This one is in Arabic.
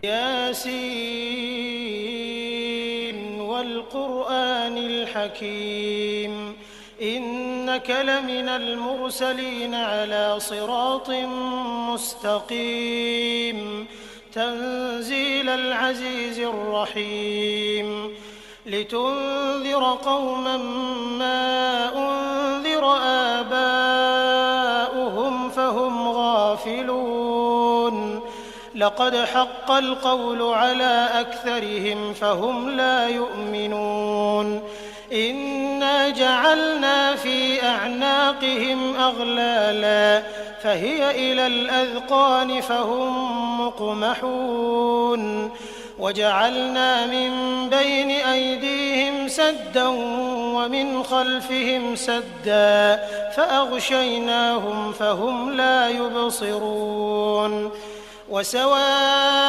ياسين والقرآن الحكيم إنك لمن المرسلين على صراط مستقيم تنزيل العزيز الرحيم لتنذر قوما ما أنذر آباؤهم فهم غافلون لقد حق القول على أكثرهم فهم لا يؤمنون إنا جعلنا في أعناقهم أغلالا فهي إلى الأذقان فهم مقمحون وجعلنا من بين أيديهم سدا ومن خلفهم سدا فأغشيناهم فهم لا يبصرون وسواء